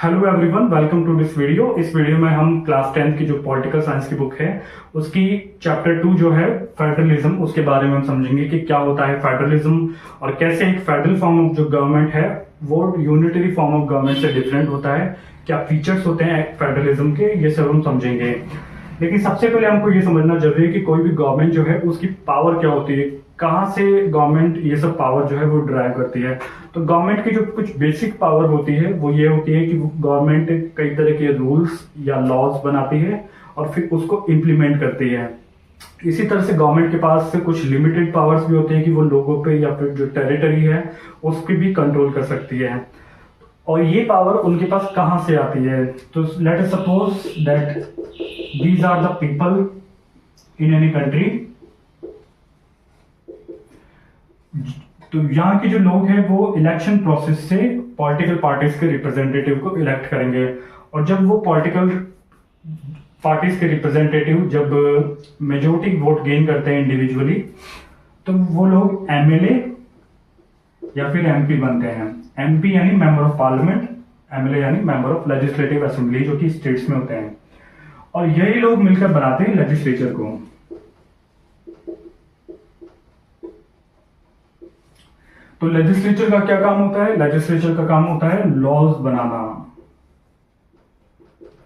Hello everyone, welcome to this video. इस video में हम क्लास 10th की जो पॉलिटिकल साइंस की बुक है उसकी चैप्टर 2 जो है फेडरलिज्म, उसके बारे में हम समझेंगे कि क्या होता है फेडरलिज्म और कैसे एक फेडरल फॉर्म ऑफ जो गवर्नमेंट है वो यूनिटरी फॉर्म ऑफ गवर्नमेंट से डिफरेंट होता है, क्या फीचर्स होते हैं फेडरलिज्म के, ये सब हम समझेंगे। लेकिन सबसे पहले हमको ये समझना जरूरी है कि कोई भी गवर्नमेंट जो है उसकी पावर क्या होती है, कहाँ से गवर्नमेंट ये सब पावर जो है वो ड्राइव करती है। तो गवर्नमेंट की जो कुछ बेसिक पावर होती है वो ये होती है कि गवर्नमेंट कई तरह के रूल्स या लॉज बनाती है और फिर उसको इम्प्लीमेंट करती है। इसी तरह से गवर्नमेंट के पास से कुछ लिमिटेड पावर्स भी होती है कि वो लोगों पे या फिर जो टेरिटरी है उसकी भी कंट्रोल कर सकती है। और ये पावर उनके पास कहाँ से आती है? तो let us suppose that these are the people in any country। तो यहाँ के जो लोग हैं वो इलेक्शन प्रोसेस से पॉलिटिकल पार्टीज के रिप्रेजेंटेटिव को इलेक्ट करेंगे, और जब वो पॉलिटिकल पार्टीज के रिप्रेजेंटेटिव जब मेजोरिटी वोट गेन करते हैं इंडिविजुअली, तो वो लोग एमएलए या फिर एमपी बनते हैं। एमपी यानी मेंबर ऑफ पार्लियामेंट, एमएलए यानी मेंबर ऑफ लेजिस्लेटिव असेंबली, जो कि स्टेट्स में होते हैं। और यही लोग मिलकर बनाते हैं लेजिस्लेचर को। तो लेजिस्लेचर का क्या काम होता है? लेजिस्लेचर का काम होता है लॉज बनाना,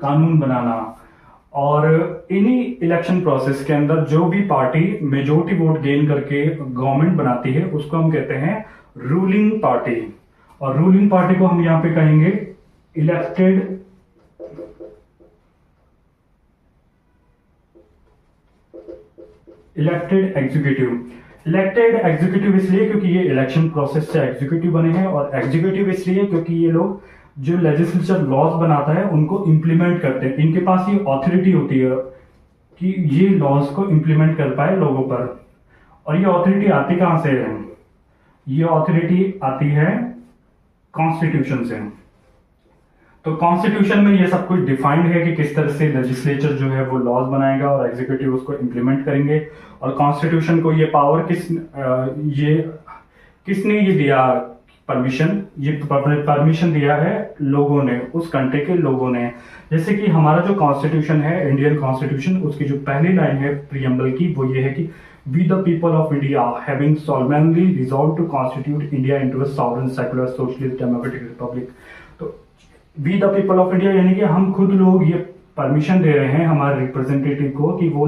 कानून बनाना। और इन्हीं इलेक्शन प्रोसेस के अंदर जो भी पार्टी मेजोरिटी वोट गेन करके गवर्नमेंट बनाती है उसको हम कहते हैं रूलिंग पार्टी। और रूलिंग पार्टी को हम यहां पे कहेंगे इलेक्टेड एग्जीक्यूटिव। इलेक्टेड एग्जीक्यूटिव इसलिए क्योंकि ये इलेक्शन प्रोसेस से एग्जीक्यूटिव बने हैं, और एग्जीक्यूटिव इसलिए क्योंकि ये लोग जो लेजिस्लेचर लॉज बनाता है उनको इंप्लीमेंट करते हैं। इनके पास ये ऑथोरिटी होती है कि ये लॉज को इंप्लीमेंट कर पाए लोगों पर। और ये ऑथोरिटी आती कहां से है? ये ऑथोरिटी आती है कॉन्स्टिट्यूशन से। तो कॉन्स्टिट्यूशन में ये सब कुछ डिफाइंड है कि किस तरह से लेजिस्लेचर जो है वो लॉज बनाएगा और एग्जीक्यूटिव उसको इंप्लीमेंट करेंगे। और कॉन्स्टिट्यूशन को ये पावर किसने ये दिया परमिशन? ये परमिशन दिया है लोगों ने, उस कंट्री के लोगों ने। जैसे कि हमारा जो कॉन्स्टिट्यूशन है, इंडियन कॉन्स्टिट्यूशन, उसकी जो पहली लाइन है प्रीएम्बल की, वो ये है कि we the people of India having solemnly resolved to constitute India into a sovereign secular socialist democratic republic. तो we the people of India यानी कि हम खुद लोग ये परमिशन दे रहे हैं हमारे रिप्रेजेंटेटिव को कि वो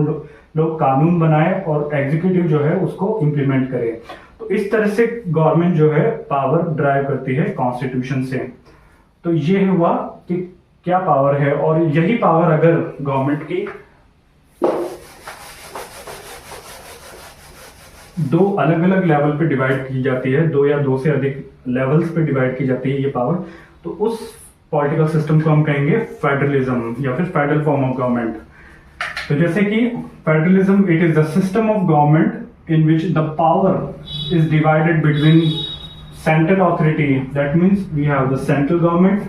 लोग कानून बनाए और एग्जीक्यूटिव जो है उसको इंप्लीमेंट करे। तो इस तरह से गवर्नमेंट जो है पावर ड्राइव करती है कॉन्स्टिट्यूशन से। तो ये हुआ कि क्या पावर है, और यही पावर अगर गवर्नमेंट की दो अलग अलग लेवल पे डिवाइड की जाती है, दो या दो से अधिक लेवल्स पे डिवाइड की जाती है ये पावर, तो उस पॉलिटिकल सिस्टम को हम कहेंगे फेडरलिज्म या फिर फेडरल फॉर्म ऑफ गवर्नमेंट। तो जैसे कि federalism, it is the system of government in which the power is divided between central authority, that means we have the central government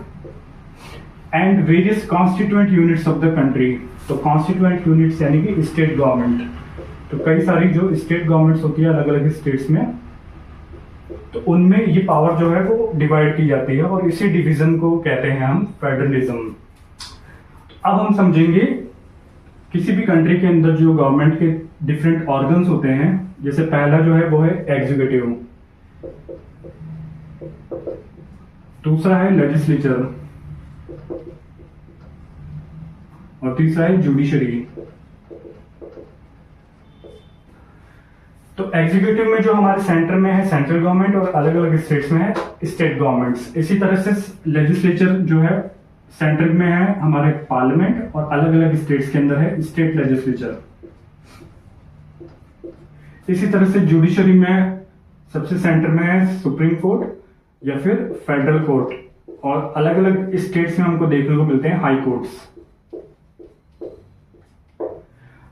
and various constituent units of the country. तो constituent units यानी कि state government. तो कई सारी जो state governments होती है अलग अलग स्टेट्स में, तो उनमें ये पावर जो है वो डिवाइड की जाती है, और इसी डिवीजन को कहते हैं हम फेडरलिज्म। अब हम समझेंगे किसी भी कंट्री के अंदर जो गवर्नमेंट के डिफरेंट ऑर्गन्स होते हैं। जैसे पहला जो है वो है एग्जीक्यूटिव, दूसरा है लेजिस्लेचर, और तीसरा है जुडिशरी। तो एग्जीक्यूटिव में जो हमारे सेंटर में है सेंट्रल गवर्नमेंट, और अलग अलग स्टेट्स में है स्टेट गवर्नमेंट्स। इसी तरह से लेजिस्लेचर जो है सेंटर में है हमारे पार्लियामेंट, और अलग अलग स्टेट्स के अंदर है स्टेट लेजिस्लेचर। इसी तरह से जुडिशरी में सबसे सेंटर में है सुप्रीम कोर्ट या फिर फेडरल कोर्ट, और अलग अलग स्टेट्स में हमको देखने को मिलते हैं हाई कोर्ट्स।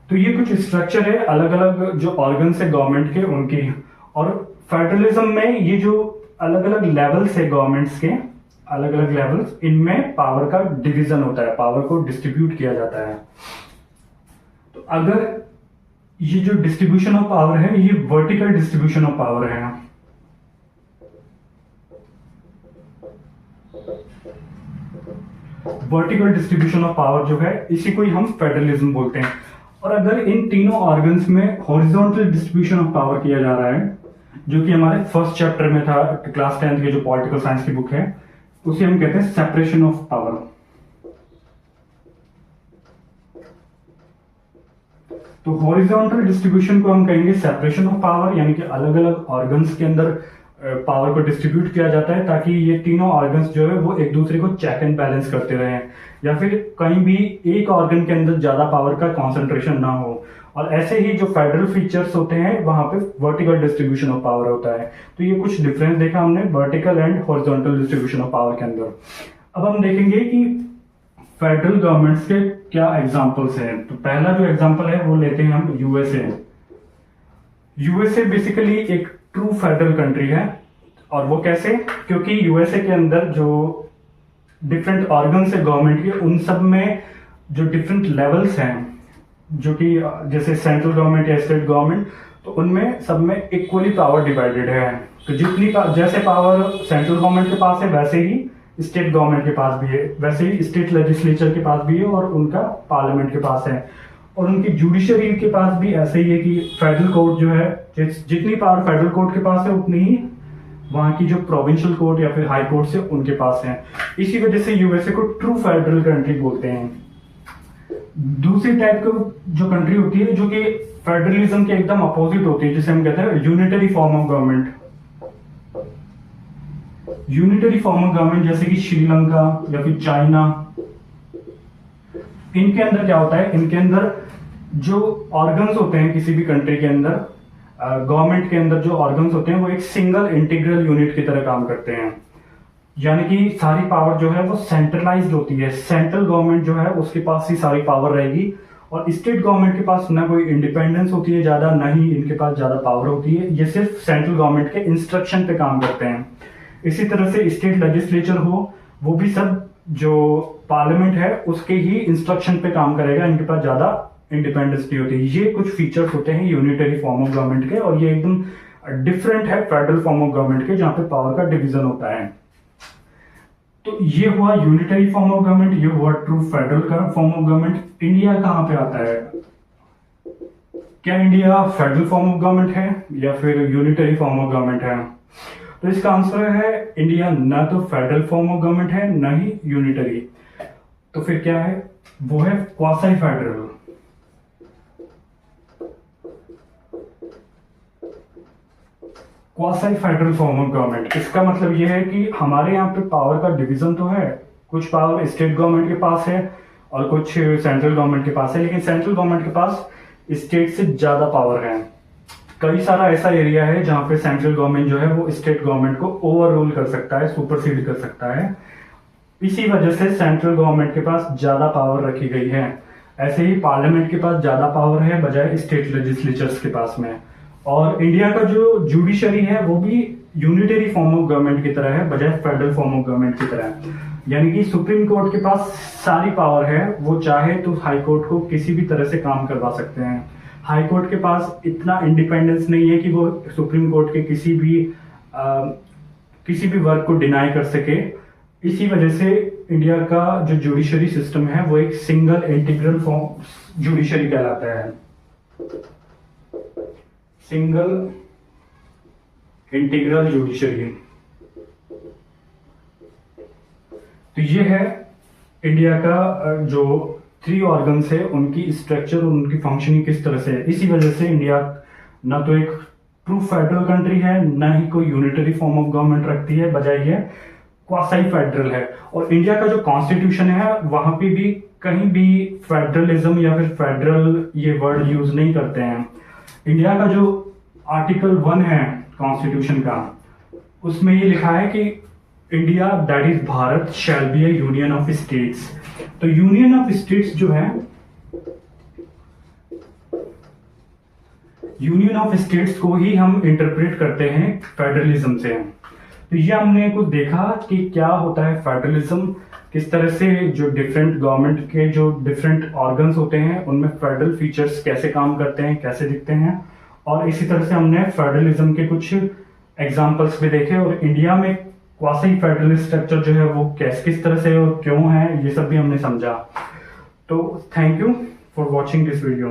तो ये कुछ स्ट्रक्चर है अलग अलग जो ऑर्गन्स है गवर्नमेंट के उनकी। और फेडरलिज्म में ये जो अलग अलग लेवल्स है गवर्नमेंट्स के, अलग अलग लेवल्स, इनमें पावर का डिवीजन होता है, पावर को डिस्ट्रीब्यूट किया जाता है। तो अगर ये जो डिस्ट्रीब्यूशन ऑफ पावर है ये वर्टिकल डिस्ट्रीब्यूशन ऑफ पावर है। वर्टिकल डिस्ट्रीब्यूशन ऑफ पावर जो है इसी को ही हम फेडरलिज्म बोलते हैं। और अगर इन तीनों ऑर्गन्स में हॉरिजॉन्टल डिस्ट्रीब्यूशन ऑफ पावर किया जा रहा है, जो कि हमारे फर्स्ट चैप्टर में था क्लास 10th की जो पॉलिटिकल साइंस की बुक है, उसे हम कहते हैं सेपरेशन ऑफ पावर। तो हॉरिजॉन्टल डिस्ट्रीब्यूशन को हम कहेंगे सेपरेशन ऑफ पावर, यानी कि अलग अलग ऑर्गन्स के अंदर पावर को डिस्ट्रीब्यूट किया जाता है ताकि ये तीनों ऑर्गन्स जो है वो एक दूसरे को चेक एंड बैलेंस करते रहें, या फिर कहीं भी एक ऑर्गन के अंदर ज्यादा पावर का कॉन्सेंट्रेशन ना हो। और ऐसे ही जो फेडरल फीचर्स होते हैं वहां पे वर्टिकल डिस्ट्रीब्यूशन ऑफ पावर होता है। तो ये कुछ डिफरेंस देखा हमने vertical and horizontal distribution of power के अंदर। अब हम देखेंगे कि फेडरल गवर्नमेंट्स के क्या एग्जांपल्स हैं। तो पहला जो एग्जांपल है वो लेते हैं हम यूएसए। यूएसए बेसिकली एक ट्रू फेडरल कंट्री है। और वो कैसे? क्योंकि यूएसए के अंदर जो डिफरेंट ऑर्गन्स है गवर्नमेंट के, उन सब में जो डिफरेंट लेवल्स हैं, जो कि जैसे सेंट्रल गवर्नमेंट या स्टेट गवर्नमेंट, तो उनमें सब में इक्वली पावर डिवाइडेड है। तो जितनी जैसे पावर सेंट्रल गवर्नमेंट के पास है वैसे ही स्टेट गवर्नमेंट के पास भी है, वैसे ही स्टेट लेजिस्लेचर के पास भी है और उनका पार्लियामेंट के पास है। और उनकी जुडिशरी के पास भी ऐसे ही है कि फेडरल कोर्ट जो है, जितनी पावर फेडरल कोर्ट के पास है उतनी ही वहां की जो प्रोविंशियल कोर्ट या फिर हाई कोर्ट से उनके पास है। इसी वजह से यूएसए को ट्रू फेडरल कंट्री बोलते हैं। दूसरी टाइप की जो कंट्री होती है जो कि फेडरलिज्म के एकदम अपोजिट होती है, जिसे हम कहते हैं unitary form of government. Unitary form of government जैसे कि श्रीलंका या फिर चाइना, इनके अंदर क्या होता है, इनके अंदर जो ऑर्गन्स होते हैं किसी भी कंट्री के अंदर, गवर्नमेंट के अंदर जो ऑर्गन्स होते हैं वो एक सिंगल इंटीग्रल यूनिट की तरह काम करते हैं। यानी कि सारी पावर जो है वो सेंट्रलाइज्ड होती है। सेंट्रल गवर्नमेंट जो है उसके पास ही सारी पावर रहेगी और स्टेट गवर्नमेंट के पास ना कोई इंडिपेंडेंस होती है ज्यादा, ना ही इनके पास ज्यादा पावर होती है। ये सिर्फ सेंट्रल गवर्नमेंट के इंस्ट्रक्शन पे काम करते हैं। इसी तरह से स्टेट लेजिस्लेचर हो, वो भी सब जो पार्लियामेंट है उसके ही इंस्ट्रक्शन पे काम करेगा, इनके पास ज्यादा इंडिपेंडेंस नहीं होती। ये कुछ फीचर्स होते हैं यूनिटरी फॉर्म ऑफ गवर्नमेंट के, और ये एकदम डिफरेंट है फेडरल फॉर्म ऑफ गवर्नमेंट के, जहां पे पावर का डिवीजन होता है। तो ये हुआ यूनिटरी फॉर्म ऑफ गवर्नमेंट, ये हुआ true federal form of government. India कहां पे आता है? क्या India federal form of government है या फिर यूनिटरी फॉर्म ऑफ गवर्नमेंट है? तो इसका आंसर है इंडिया ना तो फेडरल फॉर्म ऑफ गवर्नमेंट है ना ही यूनिटरी। तो फिर क्या है? वो है quasi federal. Quasi federal form of government, इसका मतलब यह है कि हमारे यहाँ पे पावर का डिवीजन तो है, कुछ पावर स्टेट गवर्नमेंट के पास है और कुछ सेंट्रल गवर्नमेंट के पास है, लेकिन सेंट्रल गवर्नमेंट के पास स्टेट से ज्यादा पावर है। कई सारा ऐसा एरिया है जहां पे सेंट्रल गवर्नमेंट जो है वो स्टेट गवर्नमेंट को ओवर रूल कर सकता है, सुपरसीड कर सकता है। इसी वजह से सेंट्रल गवर्नमेंट के पास ज्यादा पावर रखी गई है। ऐसे ही पार्लियामेंट के पास ज्यादा पावर है बजाय स्टेट लेजिस्लेचर्स के पास में। और इंडिया का जो जुडिशरी है वो भी यूनिटरी फॉर्म ऑफ गवर्नमेंट की तरह है बजाय फेडरल फॉर्म ऑफ गवर्नमेंट की तरह। यानी कि सुप्रीम कोर्ट के पास सारी पावर है, वो चाहे तो हाई कोर्ट को किसी भी तरह से काम करवा सकते हैं। हाई कोर्ट के पास इतना इंडिपेंडेंस नहीं है कि वो सुप्रीम कोर्ट के किसी भी वर्क को डिनाई कर सके। इसी वजह से इंडिया का जो जुडिशरी सिस्टम है वो एक सिंगल इंटीग्रल फॉर्म जुडिशरी कहलाता है, सिंगल इंटीग्रल जुडिशरी। तो ये है इंडिया का जो 3 ऑर्गन्स है उनकी स्ट्रक्चर और उनकी फंक्शनिंग किस तरह से है। इसी वजह से इंडिया ना तो एक ट्रू फेडरल कंट्री है, ना ही कोई यूनिटरी फॉर्म ऑफ गवर्नमेंट रखती है, बजाय ये क्वासी फेडरल है। और इंडिया का जो कॉन्स्टिट्यूशन है वहां पे भी कहीं भी फेडरलिज्म या फिर फेडरल ये वर्ड यूज नहीं करते हैं। इंडिया का जो आर्टिकल 1 है कॉन्स्टिट्यूशन का, उसमें ये लिखा है कि India that is Bharat shall be A union of states. तो यूनियन ऑफ स्टेट्स जो है, यूनियन ऑफ स्टेट्स को ही हम इंटरप्रेट करते हैं फेडरलिज्म से। तो ये हमने कुछ देखा कि क्या होता है फेडरलिज्म, किस तरह से जो डिफरेंट गवर्नमेंट के जो डिफरेंट ऑर्गन्स होते हैं उनमें फेडरल फीचर्स कैसे काम करते हैं, कैसे दिखते हैं। और इसी तरह से हमने फेडरलिज्म के कुछ एग्जाम्पल्स भी देखे और इंडिया में क्वासी फेडरलिस्ट स्ट्रक्चर जो है वो किस तरह से और क्यों है, ये सब भी हमने समझा। तो thank you for watching this video.